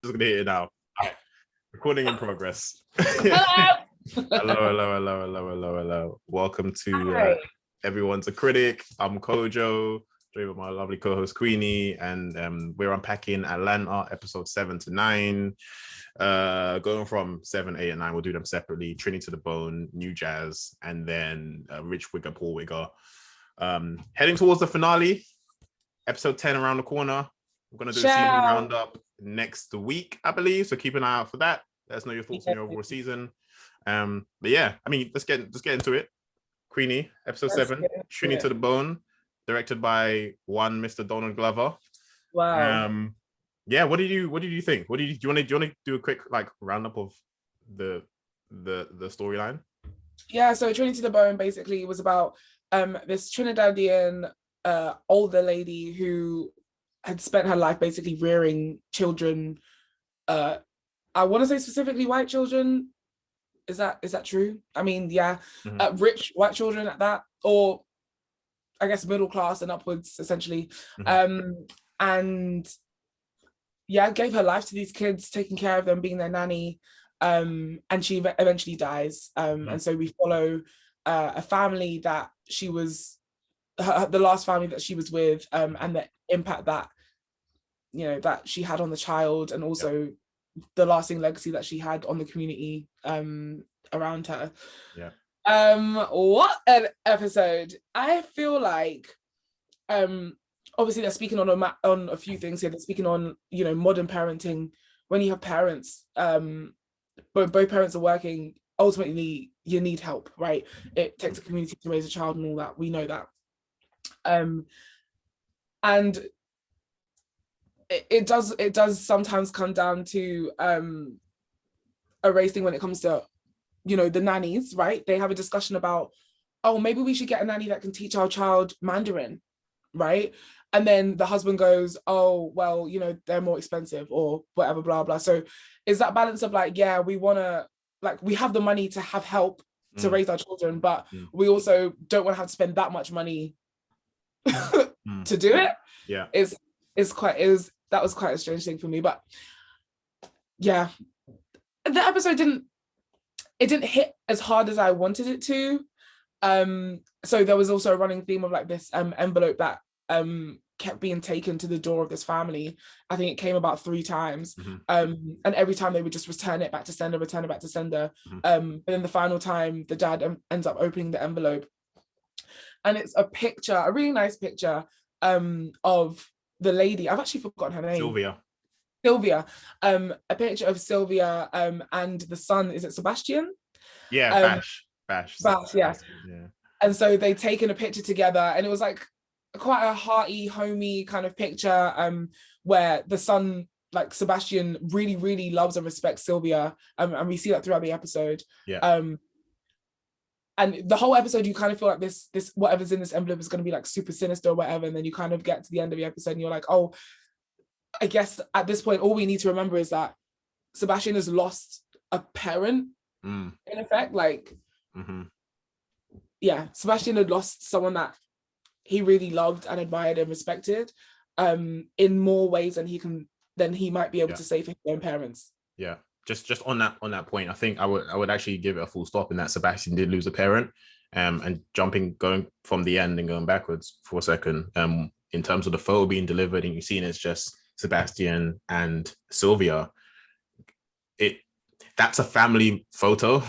just gonna hit it now. All right. Recording in progress. Hello. Hello. Welcome to everyone's a critic. I'm Kojo, joined with my lovely co-host Queenie, and we're unpacking Atlanta episode 7 to 9. Going from 7, 8, and 9, we'll do them separately. Trini to the Bone, New Jazz, and then Rich Wigga, Porwell. Heading towards the finale, episode 10 around the corner. We're gonna do a season roundup next week, I believe. So keep an eye out for that. Let us know your thoughts on your overall season. But yeah, I mean, let's get into it. Queenie, episode 7, Trini to the Bone, directed by one Mr. Donald Glover. Wow. Yeah, what did you think? Do you want to do a quick like roundup of the storyline? Yeah, so Trini to the Bone basically was about this Trinidadian older lady who had spent her life basically rearing children. I want to say specifically white children. Is that true? I mean, yeah, rich white children at that, or I guess middle class and upwards, essentially. And yeah, gave her life to these kids, taking care of them, being their nanny. And she eventually dies. And so we follow a family that she was, the last family that she was with, and the impact that, that she had on the child, and also the lasting legacy that she had on the community around her. Yeah. What an episode. I feel like obviously they're speaking on a few things here. They're speaking on, modern parenting. When you have parents, both parents are working, ultimately you need help, right? It takes a community to raise a child and all that. We know that. And it does sometimes come down to a race thing when it comes to, the nannies, right? They have a discussion about, oh, maybe we should get a nanny that can teach our child Mandarin, right? And then the husband goes, oh, well, they're more expensive or whatever, blah, blah. So is that balance of like, yeah, we want to, like, we have the money to have help to raise our children, but we also don't want to have to spend that much money to do it. Yeah. That was quite a strange thing for me, but yeah, the episode didn't hit as hard as I wanted it to. So there was also a running theme of like this envelope that kept being taken to the door of this family. I think it came about 3 times, and every time they would just return it back to sender. But then the final time, the dad ends up opening the envelope, and it's a really nice picture of the lady. I've actually forgotten her name. Sylvia. A picture of Sylvia and the son. Is it Sebastian? Yeah, Bash. Yeah. And so they'd taken a picture together, and it was like quite a hearty, homey kind of picture, where the son, like Sebastian, really, really loves and respects Sylvia, and we see that throughout the episode. Yeah. And the whole episode, you kind of feel like this whatever's in this envelope is going to be like super sinister or whatever, and then you kind of get to the end of the episode and you're like, oh, I guess at this point all we need to remember is that Sebastian has lost a parent, in effect. Like, yeah, Sebastian had lost someone that he really loved and admired and respected, in more ways than he might be able to say for his own parents. Yeah. Just on that point, I think I would actually give it a full stop in that Sebastian did lose a parent, and going from the end and going backwards for a second, in terms of the photo being delivered, and you've seen it's just Sebastian and Sylvia. That's a family photo.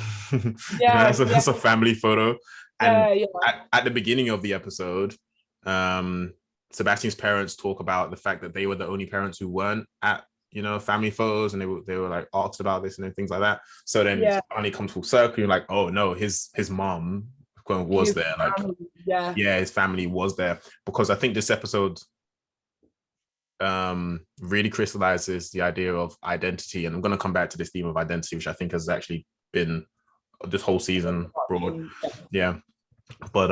Yeah, that's a family photo. And yeah. At the beginning of the episode, Sebastian's parents talk about the fact that they were the only parents who weren't at family photos, and they were like asked about this and things like that. So then it finally comes full circle. You're like, oh no, his mom was there. Like, his family was there, because I think this episode really crystallizes the idea of identity. And I'm going to come back to this theme of identity, which I think has actually been this whole season broad. Yeah. But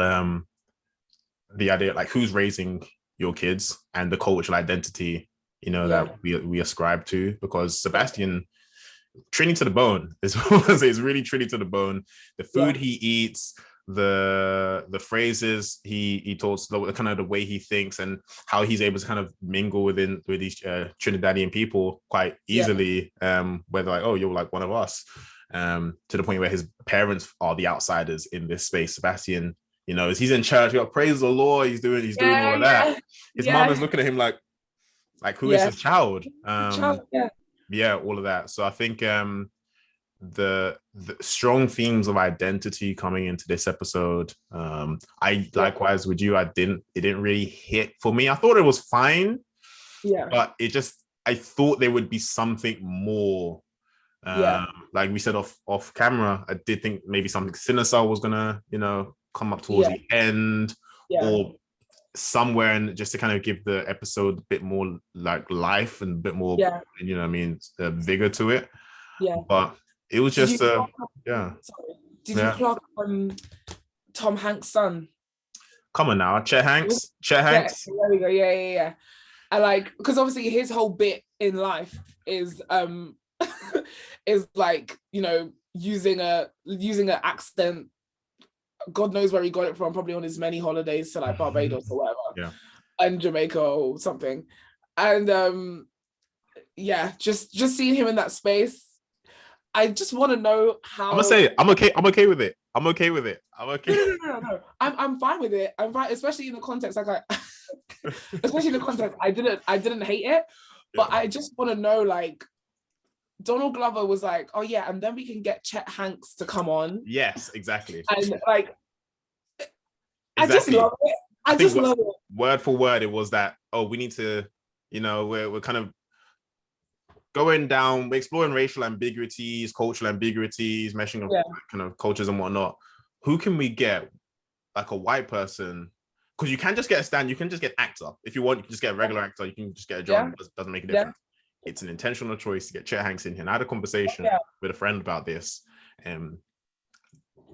the idea, like, who's raising your kids and the cultural identity that we ascribe to, because Sebastian, Trini to the bone, is really Trini to the bone. The food he eats, the phrases he talks, the kind of the way he thinks, and how he's able to kind of mingle with these Trinidadian people quite easily. Where they're like, oh, you're like one of us. To the point where his parents are the outsiders in this space. Sebastian, he's in church, praise the Lord, he's doing all of that. His mom is looking at him like who is this child? Yeah, all of that. So I think the strong themes of identity coming into this episode. I likewise with you, it didn't really hit for me. I thought it was fine, but I thought there would be something more. Like we said off camera, I did think maybe something sinister was gonna come up towards the end, or somewhere, and just to kind of give the episode a bit more like life and a bit more vigor to it. But it was just Did you clock Tom Hanks' son? Come on now, Chet Hanks. There we go. Yeah. And because obviously his whole bit in life is is using an accent. God knows where he got it from, probably on his many holidays to Barbados or whatever, and Jamaica or something. And just seeing him in that space, I just want to know how. I'm gonna say I'm okay with it. I'm okay with it. No. I'm fine with it. I'm fine, especially in the context. Especially in the context, I didn't hate it, but I just want to know Donald Glover was like, oh yeah, and then we can get Chet Hanks to come on. Yes, exactly. And I just love it. I just love it. Word for word, it was that, oh, we need to, we're kind of going down, we're exploring racial ambiguities, cultural ambiguities, meshing of kind of cultures and whatnot. Who can we get? Like a white person? Because you can just get you can just get actor. If you want, you can just get a regular actor, you can just get a job. It doesn't make a difference. It's an intentional choice to get Chet Hanks in here. And I had a conversation with a friend about this,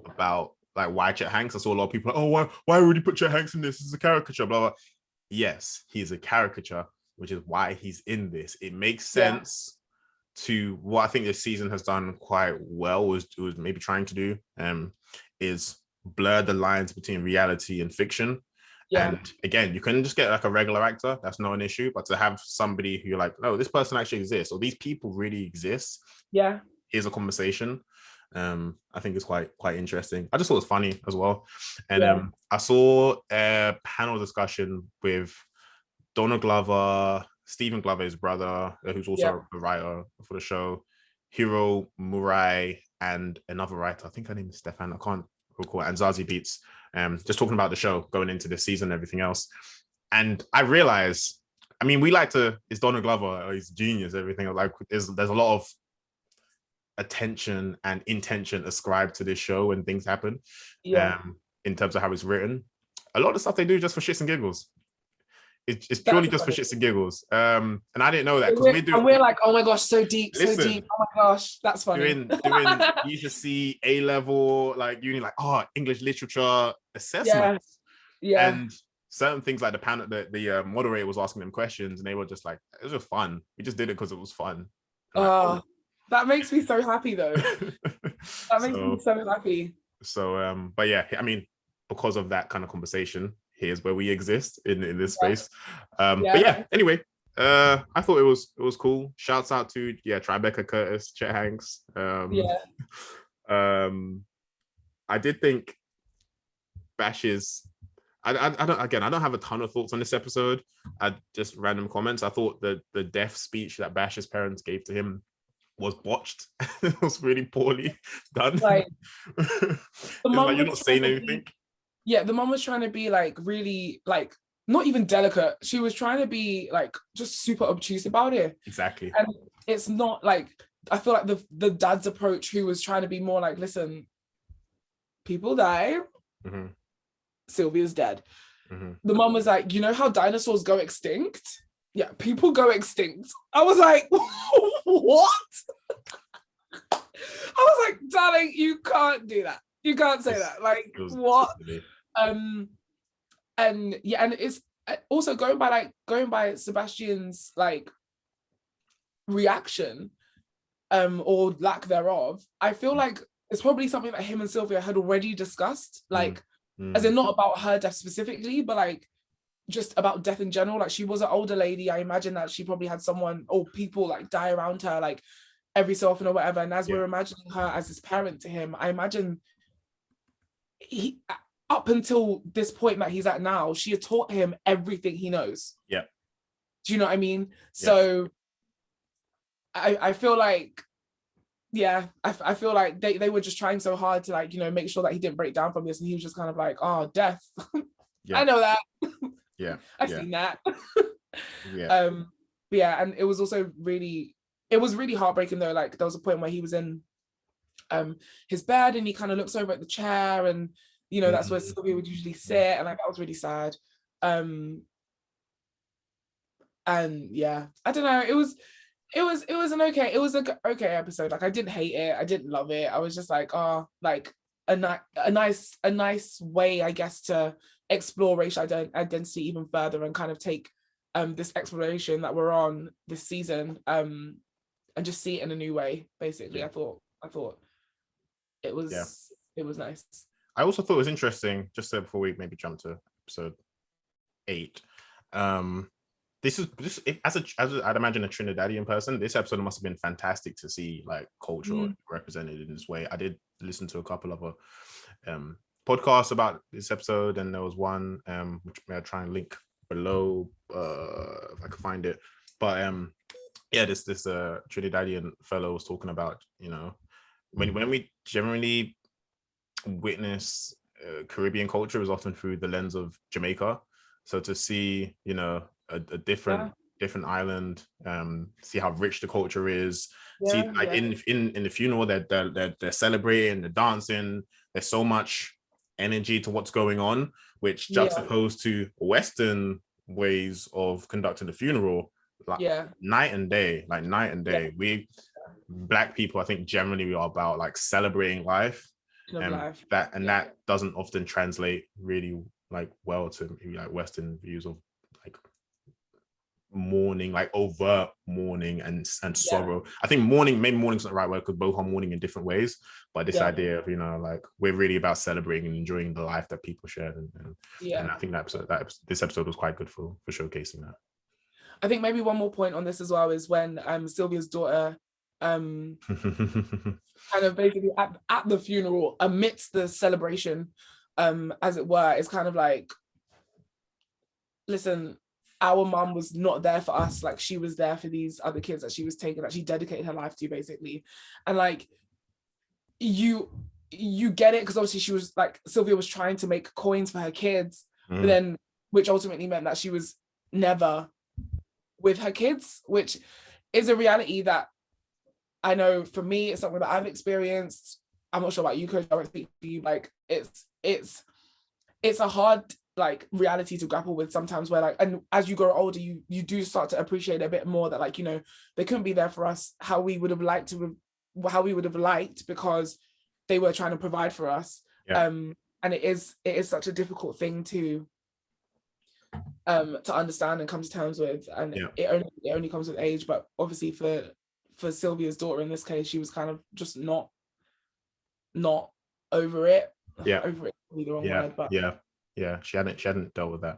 about why Chet Hanks. I saw a lot of people why would you put Chet Hanks in this? This is a caricature, blah, blah. Yes, he's a caricature, which is why he's in this. It makes sense to what I think this season has done quite well, was maybe trying to do, is blur the lines between reality and fiction. And again, you can just get a regular actor, that's not an issue, but to have somebody who you're like, no, this person actually exists, or these people really exist. Here's a conversation. I think it's quite interesting. I just thought it was funny as well. And I saw a panel discussion with Donald Glover, Stephen Glover, his brother, who's also a writer for the show, Hiro Murai, and another writer, I think her name is Stefan, I can't recall, and Zazie Beetz. Just talking about the show going into this season and everything else. And I realized, we like to, it's Donald Glover, he's genius, everything. There's a lot of attention and intention ascribed to this show when things happen, in terms of how it's written. A lot of the stuff they do just for shits and giggles. It's purely just for shits and giggles. And I didn't know that, because we're like, oh my gosh, so deep. Oh my gosh, that's funny. Doing UGC A-level, uni, English literature assessments. And certain things like the panel, the moderator was asking them questions, and they were just like, it was just fun. We just did it because it was fun. That makes me so happy though. That makes me so happy. So, but yeah, because of that kind of conversation, here's where we exist in this space. But yeah, anyway, I thought it was cool. Shouts out to Tribeca Curtis, Chet Hanks. I did think Bash's, I don't have a ton of thoughts on this episode. Just random comments. I thought the death speech that Bash's parents gave to him was botched. It was really poorly done. You're not saying anything. The mom was trying to be really not even delicate. She was trying to be just super obtuse about it. Exactly. And it's not I feel like the dad's approach, who was trying to be more listen, people die. Mm-hmm. Sylvia's dead. Mm-hmm. The mom was like, you know how dinosaurs go extinct? Yeah, people go extinct. I was like, what? I was like, darling, you can't do that. You can't say that. What? And it's also going by Sebastian's reaction, or lack thereof. I feel like it's probably something that him and Sylvia had already discussed, like, as Mm. in not about her death specifically, but like just about death in general. Like, she was an older lady. I imagine that she probably had someone or people like die around her like every so often or whatever. And as Yeah. we're imagining her as this parent to him, I imagine he, up until this point that he's at now, she had taught him everything he knows. Yeah. Do you know what I mean? Yeah. So I feel like, yeah, I feel like they were just trying so hard to, like, you know, make sure that he didn't break down from this, and he was just kind of like, oh, death. Yeah. I know that. Yeah. I've seen that. Yeah. But yeah, and it was also really, it was really heartbreaking though. Like, there was a point where he was in his bed and he kind of looks over at the chair, and you know, that's where Sylvia would usually sit, and like that was really sad. And yeah, I don't know, it was an okay, it was a okay episode. Like, I didn't hate it, I didn't love it. I was just like, oh, like a nice way, I guess, to explore racial identity even further, and kind of take this exploration that we're on this season, and just see it in a new way, basically. Yeah. I thought it was nice. I also thought it was interesting, just so before we maybe jump to episode 8, this as I'd imagine a Trinidadian person, this episode must have been fantastic to see like culture represented in this way. I did listen to a couple of podcasts about this episode, and there was one which I'll try and link below if I can find it. But yeah, this Trinidadian fellow was talking about, you know, when we generally witness Caribbean culture is often through the lens of Jamaica. So to see, you know, a different island, see how rich the culture is, see like in the funeral that they're celebrating, they're dancing, there's so much energy to what's going on, which juxtaposed to Western ways of conducting the funeral, like night and day. We Black people, I think generally we are about like celebrating life, and that doesn't often translate really like well to maybe like Western views of like mourning, like overt mourning and sorrow. I think maybe mourning's not the right word, because both are mourning in different ways, but this idea of, you know, like we're really about celebrating and enjoying the life that people shared, and I think this episode was quite good for showcasing that. I think maybe one more point on this as well is when Sylvia's daughter kind of basically at the funeral, amidst the celebration, as it were, is kind of like, listen, our mom was not there for us, like she was there for these other kids that she was taking, that she dedicated her life to, basically. And like, you get it, because obviously she was like, Sylvia was trying to make coins for her kids, but then, which ultimately meant that she was never with her kids, which is a reality that I know for me, it's something that I've experienced. I'm not sure about you, Coach, I won't speak for you. Like, it's a hard like reality to grapple with sometimes, where like, and as you grow older, you do start to appreciate a bit more that, like, you know, they couldn't be there for us how we would have liked, because they were trying to provide for us. And it is such a difficult thing to understand and come to terms with, and it only comes with age. But obviously for Sylvia's daughter in this case, she was kind of just not over it. Over it would be the wrong word, but she hadn't dealt with that.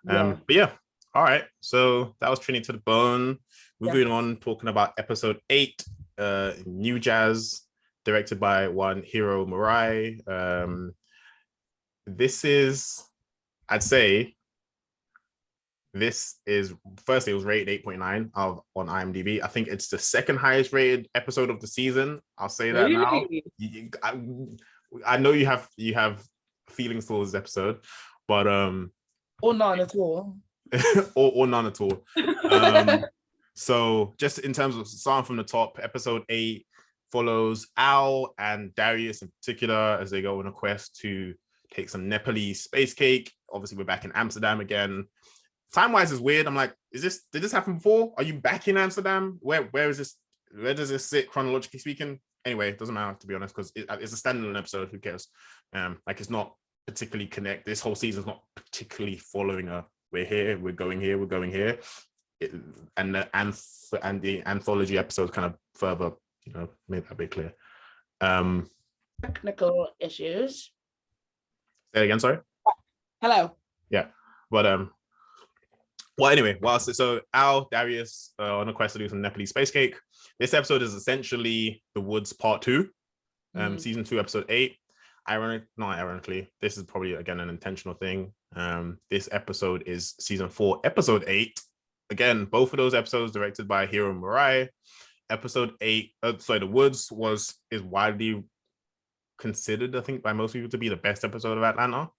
But yeah, all right, so that was Trini to the Bone. Moving on, talking about episode 8, New Jazz, directed by one Hiro Murai. This is, I'd say, firstly, it was rated 8.9 on IMDb. I think it's the second highest rated episode of the season. I'll say that now. I know you have feelings towards this episode, but or none at all. or none at all. So just in terms of starting from the top, episode 8 follows Al and Darius in particular as they go on a quest to take some Nepalese space cake. Obviously, we're back in Amsterdam again. Time-wise is weird. I'm like, did this happen before? Are you back in Amsterdam? Where is this? Where does this sit chronologically speaking? Anyway, it doesn't matter, to be honest, because it's a standalone episode. Who cares? Like, it's not particularly connect. This whole season's not particularly following we're here, we're going here, we're going here. And the anthology episodes kind of further, you know, made that a bit clear. technical issues. Say it again, sorry. Hello. Yeah, but well, anyway, so Al, Darius on a quest to do some Nepalese space cake. This episode is essentially The Woods Part 2, season 2, episode 8. Not ironically, this is probably again an intentional thing. This episode is season 4, episode 8. Again, both of those episodes directed by Hiro Murai. Episode 8, The Woods is widely considered, I think, by most people to be the best episode of Atlanta.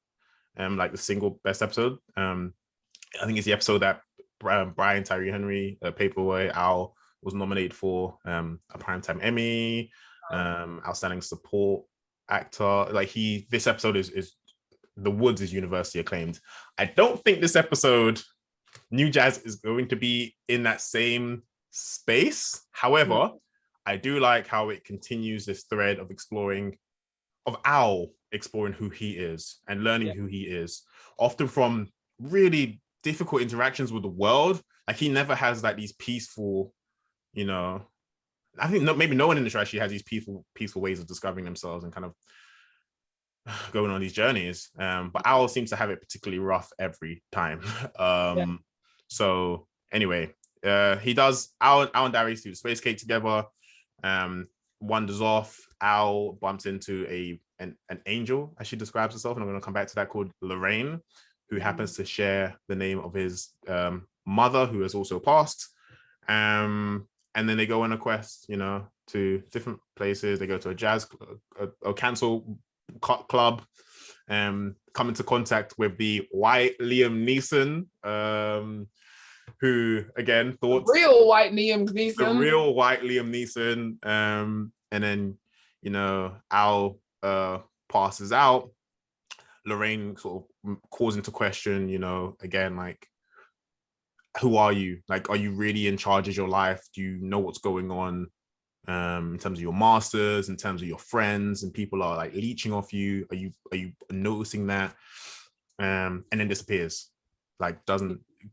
Like the single best episode. I think it's the episode that Brian Tyree Henry, Paperboy Al, was nominated for a Primetime Emmy, outstanding support actor. Like this episode is The Woods is universally acclaimed. I don't think this episode, New Jazz, is going to be in that same space. However, I do like how it continues this thread of Al exploring who he is and learning who he is, often from really difficult interactions with the world. Like he never has like these peaceful, I think maybe no one in the show actually has these peaceful ways of discovering themselves and kind of going on these journeys. But Al seems to have it particularly rough every time. So anyway, he does. Al and Darius do the space cake together. Wanders off. Al bumps into an angel, as she describes herself, and I'm going to come back to that, called Lorraine, who happens to share the name of his mother, who has also passed. And then they go on a quest, to different places. They go to a jazz, a cancel club, come into contact with the white Liam Neeson, who again thought the real white Liam Neeson. And then Al passes out. Lorraine sort of calls into question, again, like, who are you? Like, are you really in charge of your life? Do you know what's going on in terms of your masters, in terms of your friends, and people are like leeching off you? Are you noticing that? And then disappears. Like,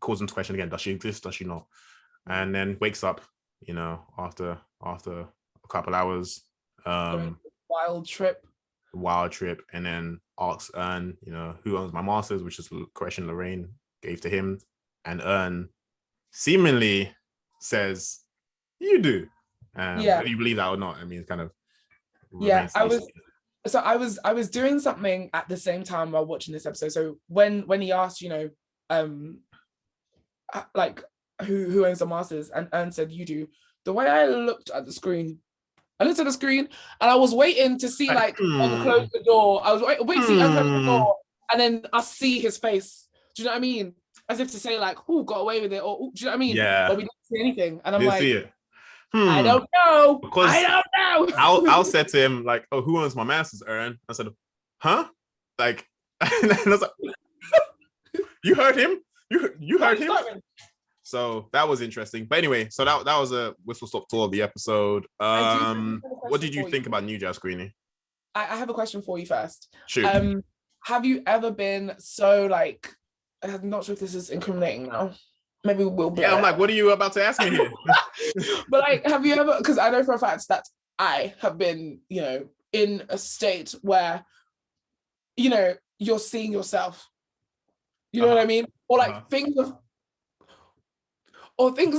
calls into question again. Does she exist? Does she not? And then wakes up, after a couple hours. Wild trip, and then asks Ern, who owns my masters, which is a question Lorraine gave to him, and Ern seemingly says, "You do." Whether you believe that or not, I mean, it's kind of I was doing something at the same time while watching this episode. So when he asked, like who owns the masters, and Ern said, "You do." The way I looked at the screen and I was waiting to see unclose the door. I was waiting to see unclose the door, and then I see his face. Do you know what I mean? As if to say like, "Who got away with it?" Or do you know what I mean? Yeah. But we didn't see anything, and I'm didn't like, see it. I don't know. Because I don't know. I'll said to him like, "Oh, who owns my masters, Ern?" I said, "Huh?" Like, and I was like, "You heard him? You heard him?" So that was interesting. But anyway, so that was a whistle-stop tour of the episode. What did you think about New Jazz, Queenie? I have a question for you first. Shoot. Have you ever been so like, I'm not sure if this is incriminating now. Maybe we'll blur. Yeah, I'm like, what are you about to ask me here? But like, have you ever, because I know for a fact that I have been, in a state where, you're seeing yourself. You know what I mean? Or like things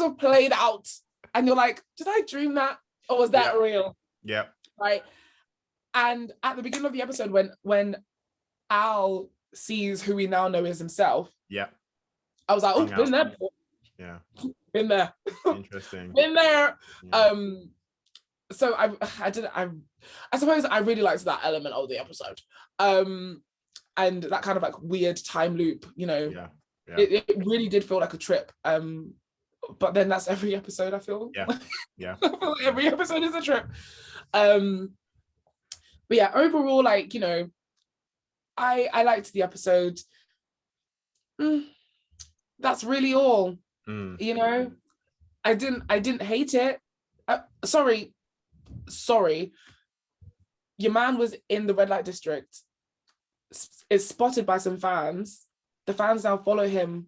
have played out and you're like, did I dream that? Or was that real? Yeah. Right. And at the beginning of the episode, when Al sees who we now know is himself, I was like, oh, been there before. Yeah. Been there. Interesting. Been there. Yeah. So I suppose I really liked that element of the episode. And that kind of like weird time loop, It really did feel like a trip. But then that's every episode, I feel. Yeah. I feel like every episode is a trip. But yeah, overall, like, I liked the episode. That's really all. I didn't hate it. Sorry. Your man was in the red light district, is spotted by some fans. The fans now follow him.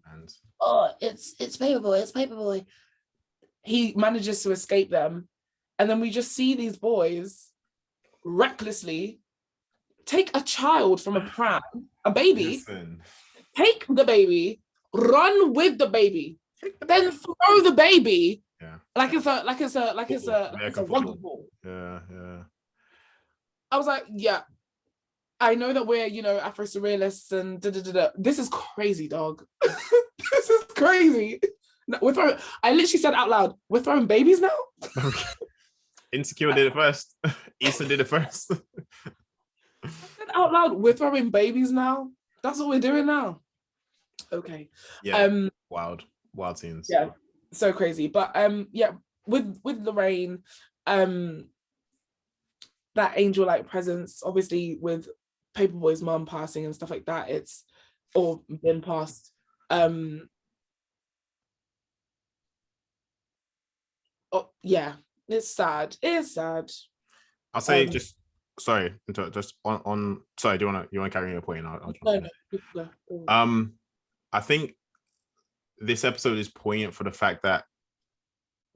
Oh, it's Paperboy. He manages to escape them. And then we just see these boys recklessly take a child from a pram, a baby, Listen. take the baby, run with the baby, then throw the baby like it's a rugby ball. Yeah. I was like, yeah, I know that we're, you know, Afro surrealists and da da da da. This is crazy, dog. This is crazy. No, I literally said out loud, we're throwing babies now? Insecure did it first. Easton did it first. I said out loud, we're throwing babies now? That's what we're doing now? Okay. Yeah. Wild scenes. Yeah, so crazy. But yeah, with Lorraine, that angel-like presence, obviously with Paperboy's mom passing and stuff like that, it's or been passed. Oh yeah, it's sad. It's sad. I'll say just sorry, just on sorry, do you want to carry your point? No. I think this episode is poignant for the fact that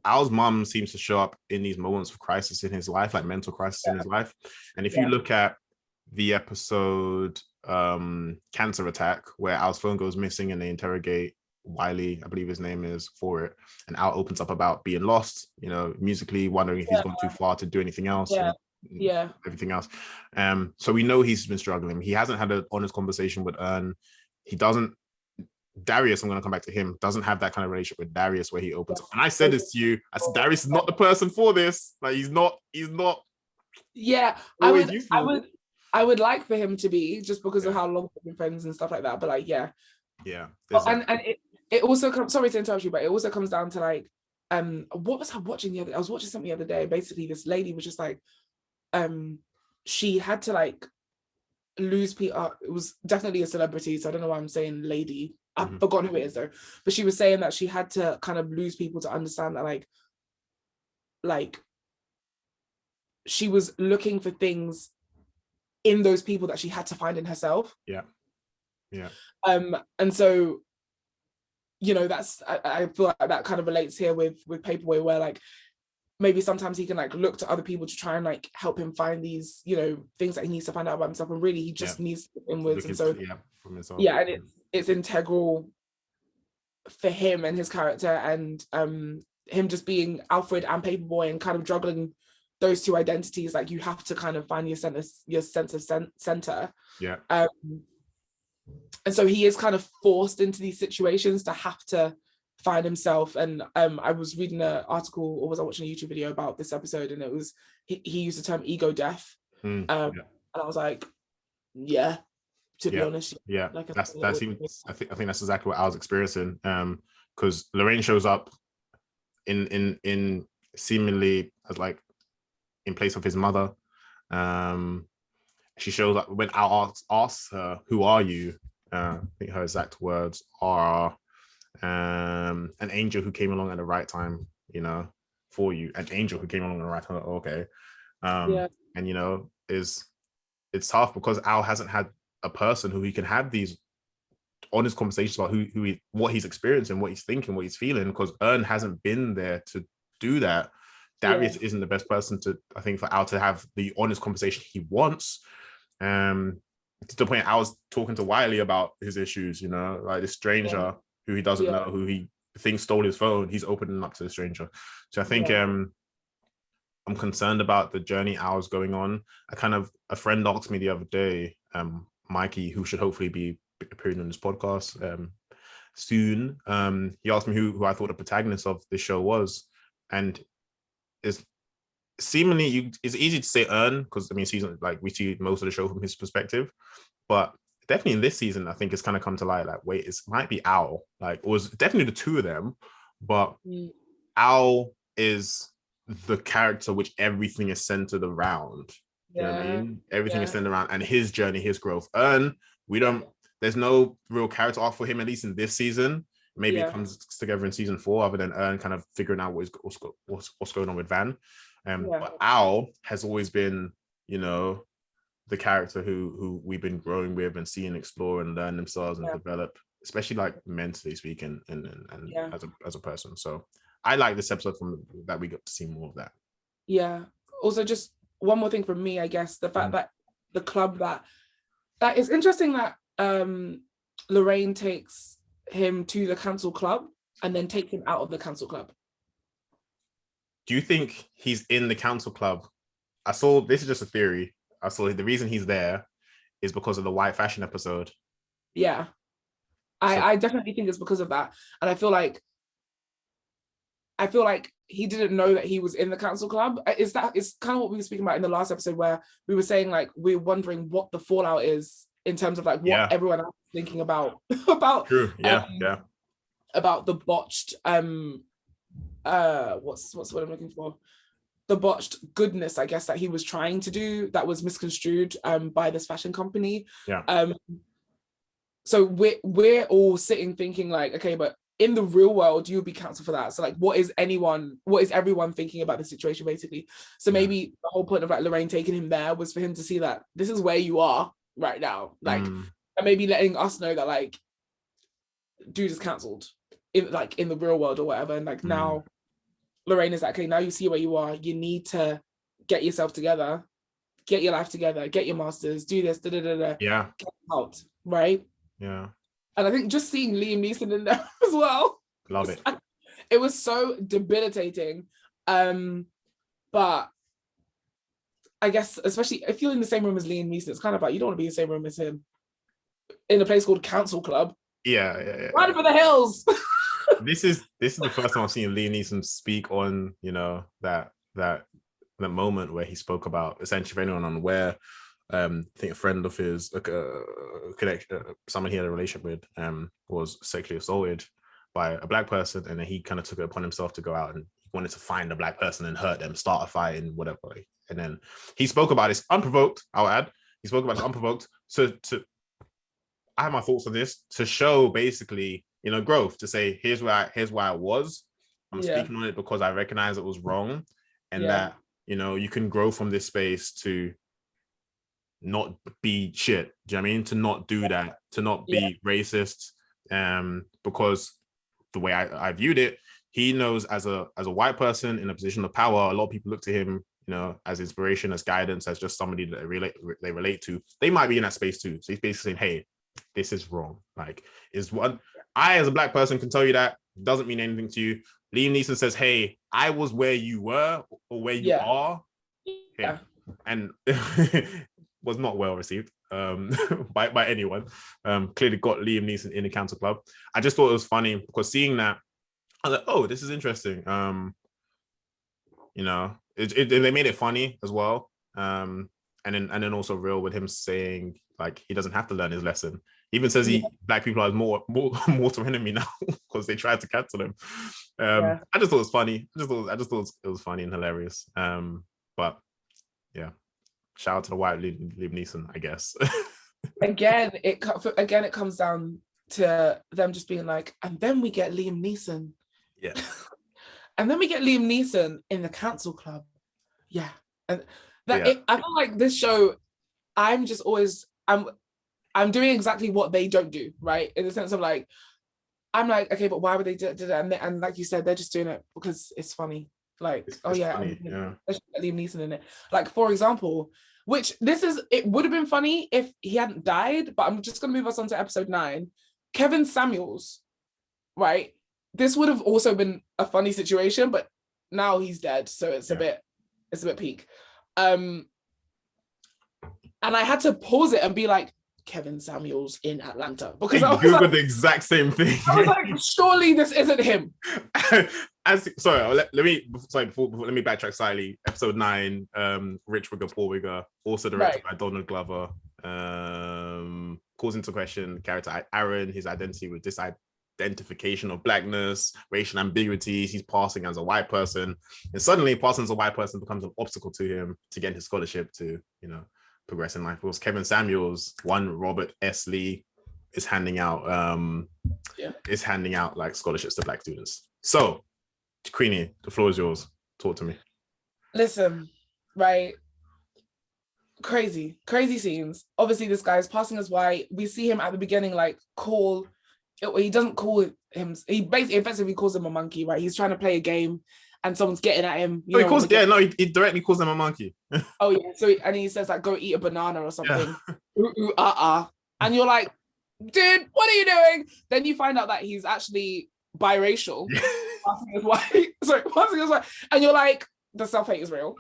Al's mom seems to show up in these moments of crisis in his life, like mental crisis in his life. And if you look at the episode Cancer Attack, where Al's phone goes missing and they interrogate Wiley, I believe his name is, for it, and Al opens up about being lost, you know, musically, wondering if he's gone too far to do anything else. Everything else. So we know he's been struggling. He hasn't had an honest conversation with Ern. He doesn't. Darius, I'm going to come back to him, doesn't have that kind of relationship with Darius where he opens up. And I said this to you. I said Darius is not the person for this. Like he's not. Yeah, I would like for him to be, just because of how long we've been friends and stuff like that. But like, yeah. And it also comes. Sorry to interrupt you, but it also comes down to like, what was I watching the other? I was watching something the other day. Basically, this lady was just like, she had to like lose Peter. It was definitely a celebrity, so I don't know why I'm saying lady. I've forgotten who it is though. But she was saying that she had to kind of lose people to understand that like she was looking for things in those people that she had to find in herself. Yeah. And so, you know, that's I feel like that kind of relates here with Paperboy, where like maybe sometimes he can like look to other people to try and like help him find these, you know, things that he needs to find out about himself, and really he just needs to look inwards. And so from himself. And it's integral for him and his character, and him just being Alfred and Paperboy and kind of juggling those two identities. Like you have to kind of find your sense of center. And so he is kind of forced into these situations to have to find himself. And I was reading an article, or was I watching a YouTube video about this episode, and it was he used the term ego death. And I was like, to be honest, like I think that's exactly what I was experiencing. Because Lorraine shows up in seemingly as like in place of his mother. She shows up when Al asks her, "Who are you?" I think her exact words are, "An angel who came along at the right time, you know, for you. An angel who came along at the right time." Okay. And you know, it's tough because Al hasn't had a person who he can have these honest conversations about what he's experiencing, what he's thinking, what he's feeling, because Ern hasn't been there to do that. Darius isn't the best person to, I think, for Al to have the honest conversation he wants. To the point I was talking to Wiley about his issues, you know, like this stranger who he doesn't know, who he thinks stole his phone, he's opening up to the stranger. So I think I'm concerned about the journey Al's going on. A friend asked me the other day, Mikey, who should hopefully be appearing on this podcast soon. He asked me who I thought the protagonist of this show was, and it's seemingly it's easy to say Ern, because I mean season, like we see most of the show from his perspective, but definitely in this season I think it's kind of come to light like, wait, it might be Al. Like it was definitely the two of them, but Al is the character which everything is centered around. You know what I mean? Everything is centered around, and his journey, his growth. Ern, there's no real character arc for him, at least in this season. Maybe it comes together in season 4, other than Ern kind of figuring out what's going on with Van. But Al has always been, you know, the character who we've been growing with and seeing explore and learn themselves and develop, especially like mentally speaking and as a person. So I like this episode that we got to see more of that. Also, just one more thing from me, I guess, the fact that the club that it's interesting that Lorraine takes him to the cancel club and then takes him out of the cancel club. Do you think he's in the council club? I saw, this is just a theory, I saw the reason he's there is because of the white fashion episode. Yeah. I definitely think it's because of that. And I feel like he didn't know that he was in the council club. It's kind of what we were speaking about in the last episode, where we were saying like we're wondering what the fallout is in terms of like what everyone else is thinking about True. About the botched what's what I'm looking for, the botched goodness, I guess, that he was trying to do that was misconstrued by this fashion company. So we're all sitting thinking like, okay, but in the real world, you would be cancelled for that. So like, what is everyone thinking about the situation, basically? So maybe the whole point of like Lorraine taking him there was for him to see that this is where you are right now, like, and maybe letting us know that like, dude is cancelled in the real world or whatever, and like now Lorraine is like, okay, now you see where you are. You need to get yourself together, get your life together, get your masters, do this, yeah, get out, right? Yeah. And I think just seeing Liam Neeson in there as well. Love it. It was so debilitating. But I guess, especially if you're in the same room as Liam Neeson, it's kind of like, you don't want to be in the same room as him. In a place called Council Club. Yeah. Run for the hills. This is the first time I've seen Liam Neeson speak on, you know, that moment where he spoke about, essentially, for anyone unaware, I think a friend of his, someone he had a relationship with, was sexually assaulted by a black person, and then he kind of took it upon himself to go out and he wanted to find a black person and hurt them, start a fight and whatever. And then he spoke about this unprovoked, I'll add. He spoke about it unprovoked. So I have my thoughts on this to show basically, you know, growth, to say, here's where I was. I'm speaking on it because I recognize it was wrong, and that, you know, you can grow from this space to not be shit. Do you know what I mean? To not do that, to not be racist. Because the way I viewed it, he knows as a white person in a position of power, a lot of people look to him, you know, as inspiration, as guidance, as just somebody that they relate to. They might be in that space too. So he's basically saying, hey, this is wrong. Like, is one, I as a black person can tell you that doesn't mean anything to you. Liam Neeson says, hey, I was where you were or where you are. Yeah. And was not well received by anyone. Clearly got Liam Neeson in the council club. I just thought it was funny because seeing that, I was like, oh, this is interesting. You know, they made it funny as well. And then also real with him saying like he doesn't have to learn his lesson. He even says black people are more mortal enemy now because they tried to cancel him. I just thought it was funny. I just thought it was funny and hilarious. But yeah, shout out to the white Liam Neeson, I guess. Again, it comes down to them just being like, and then we get Liam Neeson. Yeah. And then we get Liam Neeson in the council club. Yeah. And I feel like this show, I'm doing exactly what they don't do, right? In the sense of like, I'm like, okay, but why would they do that? And like you said, they're just doing it because it's funny. Like, it's let's get Liam Neeson in it. Like, for example, it would have been funny if he hadn't died, but I'm just gonna move us on to episode 9. Kevin Samuels, right? This would have also been a funny situation, but now he's dead, so it's a bit peak. And I had to pause it and be like, Kevin Samuels in Atlanta, because I googled the exact same thing. I was like, surely this isn't him. Let me backtrack slightly. Episode 9, Rich Wigga, Porwell, also directed by Donald Glover, calls into question character Aaron, his identity with disidentification of blackness, racial ambiguities. He's passing as a white person, and suddenly passing as a white person becomes an obstacle to him to get his scholarship to, you know, progress in life. Because Kevin Samuels, one Robert S. Lee, is handing out like scholarships to black students. So, Queenie, the floor is yours. Talk to me. Listen, right? Crazy scenes. Obviously, this guy's passing as white. We see him at the beginning, like, he doesn't call him, he basically effectively calls him a monkey, right? He's trying to play a game, and someone's getting at him. No, he directly calls them a monkey. Oh yeah, so and he says like, go eat a banana or something. And you're like, dude, what are you doing? Then you find out that he's actually biracial. Passing as white. Sorry, passing as white. And you're like, the self-hate is real.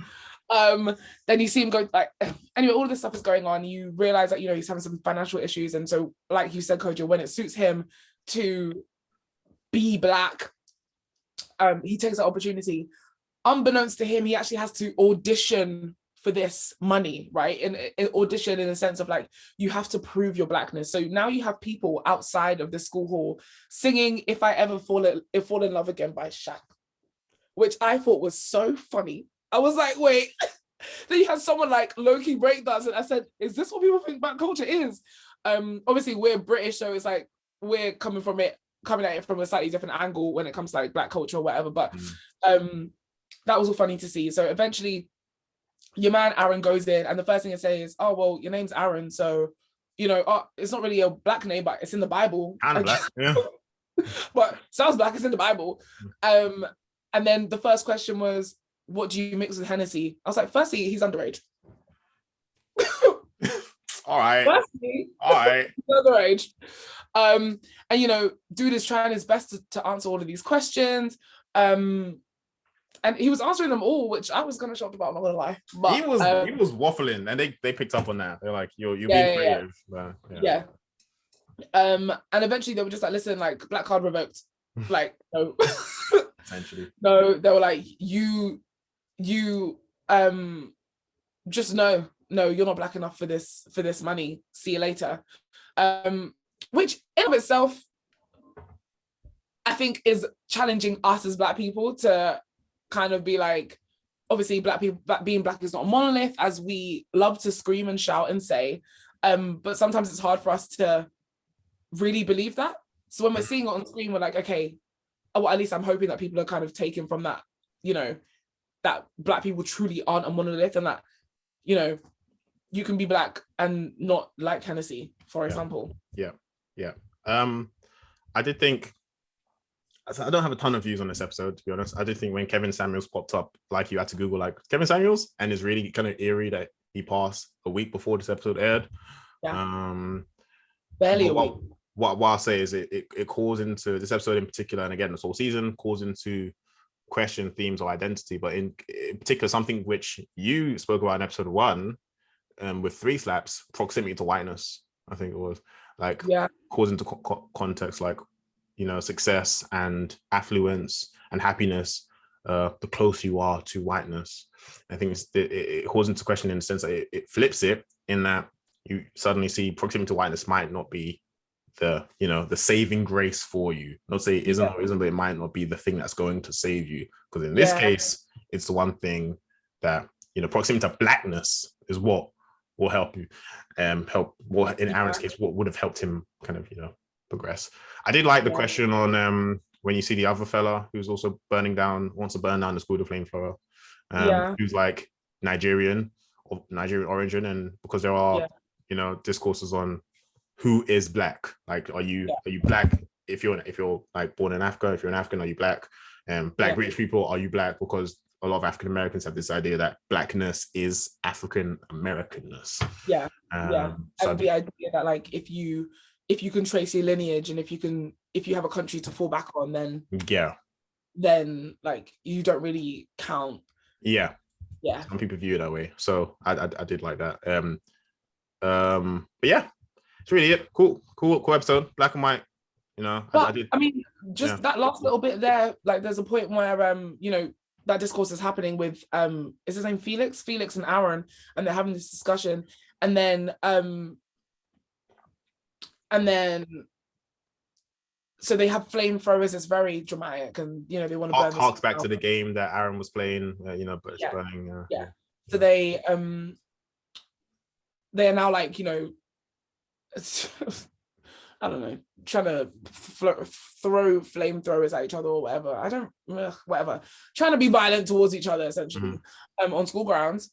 Then you see him go like, anyway, all of this stuff is going on. You realize that, you know, he's having some financial issues. And so, like you said, Kojo, when it suits him to be Black, he takes that opportunity. Unbeknownst to him, he actually has to audition for this money, right? And audition in the sense of like, you have to prove your Blackness. So now you have people outside of the school hall singing "If I Ever Fall in Love Again" by Shaq, which I thought was so funny. I was like, wait. Then you had someone like low-key breakdance, and I said, is this what people think Black culture is? Obviously we're British, so it's like we're coming at it from a slightly different angle when it comes to like Black culture or whatever. But that was all funny to see. So eventually your man Aaron goes in, and the first thing he says is, oh, well, your name's Aaron, so, you know, it's not really a Black name, but it's in the Bible. Kind of Black, yeah. But sounds Black, it's in the Bible. And then the first question was, what do you mix with Hennessy? I was like, firstly, he's underage. All right. Firstly, he's underage. And, you know, dude is trying his best to answer all of these questions. And he was answering them all, which I was kind of shocked about, I'm not gonna lie. But he was waffling, and they picked up on that. They're like, you're being creative. Yeah. And eventually they were just like, listen, like, Black card revoked. Like, no. Essentially. No, they were like, you just no, you're not Black enough for this money. See you later. Which in of itself, I think is challenging us as Black people to kind of be like, obviously Black people, being Black is not a monolith, as we love to scream and shout and say, but sometimes it's hard for us to really believe that. So when we're seeing it on screen, we're like, okay, well, at least I'm hoping that people are kind of taken from that, you know, that Black people truly aren't a monolith, and that, you know, you can be Black and not like Hennessy, for example. Yeah. I did think, I don't have a ton of views on this episode, to be honest. I did think when Kevin Samuels popped up, like, you had to Google like Kevin Samuels, and it's really kind of eerie that he passed a week before this episode aired. Barely a week. What I'll say is it calls into this episode in particular, and again this whole season calls into question themes of identity, but in particular something which you spoke about in episode 1, with 3 slaps, proximity to whiteness. I think it was like calls into context, like, you know, success and affluence and happiness, the closer you are to whiteness. I think it calls into question in the sense that it flips it, in that you suddenly see proximity to whiteness might not be the, you know, the saving grace for you. Not say it isn't or isn't, but it might not be the thing that's going to save you. Because in this case, it's the one thing that, you know, proximity to Blackness is what will help you. In Aaron's case, what would have helped him kind of, you know, progress. I did like the question on when you see the other fella who's also wants to burn down the school with a flamethrower, who's like Nigerian origin, and because there are you know, discourses on who is Black, like, are you Black if you're like born in Africa? If you're an African, are you Black? Black British people, are you Black? Because a lot of African Americans have this idea that Blackness is African Americanness. So and the idea that, like, if you can trace your lineage, and if you have a country to fall back on, then like you don't really count. Some people view it that way, so I did like that. But yeah, it's really it. Cool episode, black and white, you know. But I mean, just that last little bit there, like, there's a point where you know, that discourse is happening with is his name Felix and Aaron, and they're having this discussion, and then so they have flamethrowers. It's very dramatic, and, you know, they want to burn. Harks back to the game that Aaron was playing, you know, but it's burning. So they are now, like, you know, I don't know, trying to throw flamethrowers at each other or whatever. Whatever. Trying to be violent towards each other, essentially, on school grounds.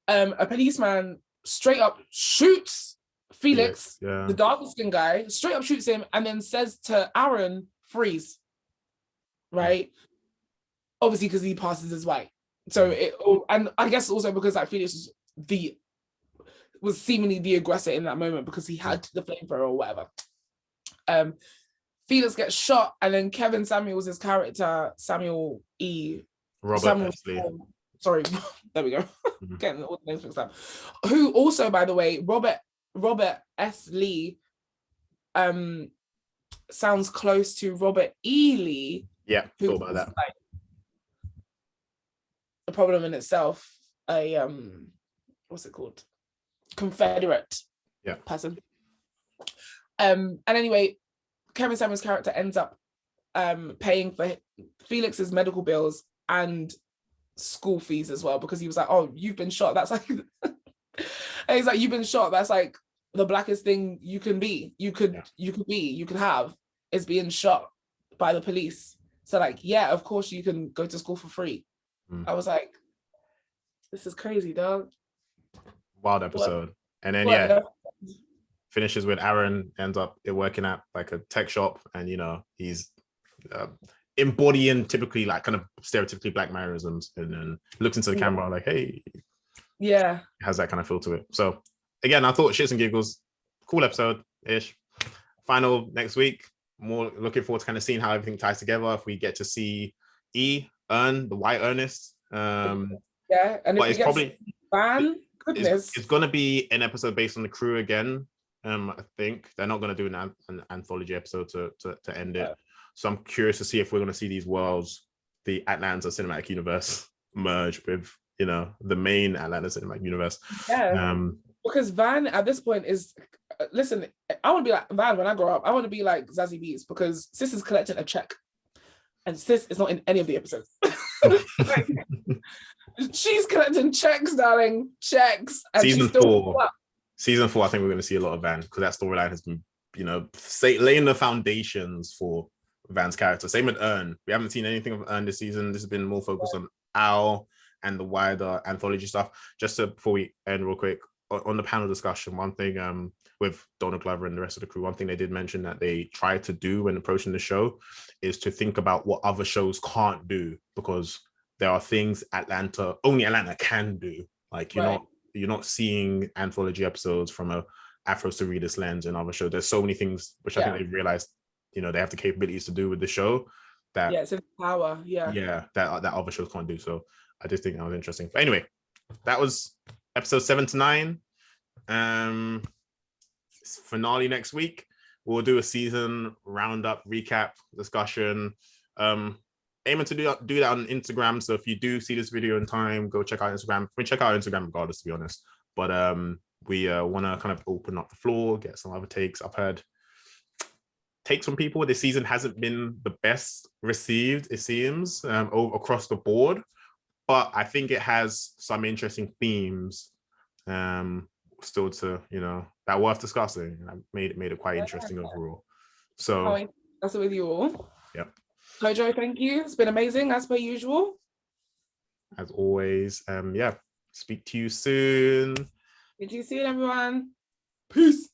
A policeman straight up shoots Felix, the dark skin guy, straight up shoots him, and then says to Aaron, freeze. Right? obviously because he passes as white. So and I guess also because like Felix was seemingly the aggressor in that moment because he had the flamethrower or whatever. Felix gets shot, and then Kevin Samuels' character, Samuel E. Robert sorry, there we go. Getting all the names mixed up. Who also, by the way, Robert S. Lee sounds close to Robert E. Lee. Yeah, thought about that. Like, a problem in itself. A what's it called? Confederate person. And anyway, Kevin Samuels' character ends up paying for Felix's medical bills and school fees as well, because he was like, oh, you've been shot. That's like, and he's like, you've been shot. That's like the blackest thing you can be. You could have is being shot by the police. So like, yeah, of course you can go to school for free. I was like, this is crazy, dog. Wild episode. And then finishes with Aaron ends up working at like a tech shop, and he's embodying typically like kind of stereotypically black mannerisms, and then looks into the camera like, hey, has that kind of feel to it. So again, I thought shits and giggles, cool episode ish. Final next week. More looking forward to kind of seeing how everything ties together. If we get to see Ern, the white Ernest, and if it's probably Van, goodness, it's gonna be an episode based on the crew again. I think they're not gonna do an anthology episode to end it. So I'm curious to see if we're gonna see these worlds, the Atlanta Cinematic Universe, merge with the main Atlanta Cinematic Universe. Because Van at this point is, listen, I want to be like Van when I grow up. I want to be like Zazie Beetz, because Sis is collecting a check, and Sis is not in any of the episodes. Like, she's collecting checks, darling, checks. And Season 4, I think we're going to see a lot of Van, because that storyline has been, laying the foundations for Van's character. Same with Ern. We haven't seen anything of Ern this season. This has been more focused on Al and the wider anthology stuff. Before we end real quick, on the panel discussion, one thing with Donald Glover and the rest of the crew, one thing they did mention that they tried to do when approaching the show is to think about what other shows can't do, because there are things only Atlanta can do. Like you're not seeing anthology episodes from a Afro Cerritos lens in other shows. There's so many things which I think they've realized, they have the capabilities to do with the show that it's in power. That other shows can't do. So I just think that was interesting. But anyway, that was episode 7 to 9. Finale next week. We'll do a season roundup recap discussion. Aiming to do that on Instagram. So if you do see this video in time, go check out Instagram. We check out Instagram regardless, to be honest. But we want to kind of open up the floor, get some other takes. I've heard takes from people. This season hasn't been the best received, it seems, across the board. But I think it has some interesting themes still to, that worth discussing. I made it quite interesting overall. So that's it with you all. Yep. Kojo, thank you. It's been amazing as per usual. As always. Speak to you soon. Speak to you soon, everyone. Peace.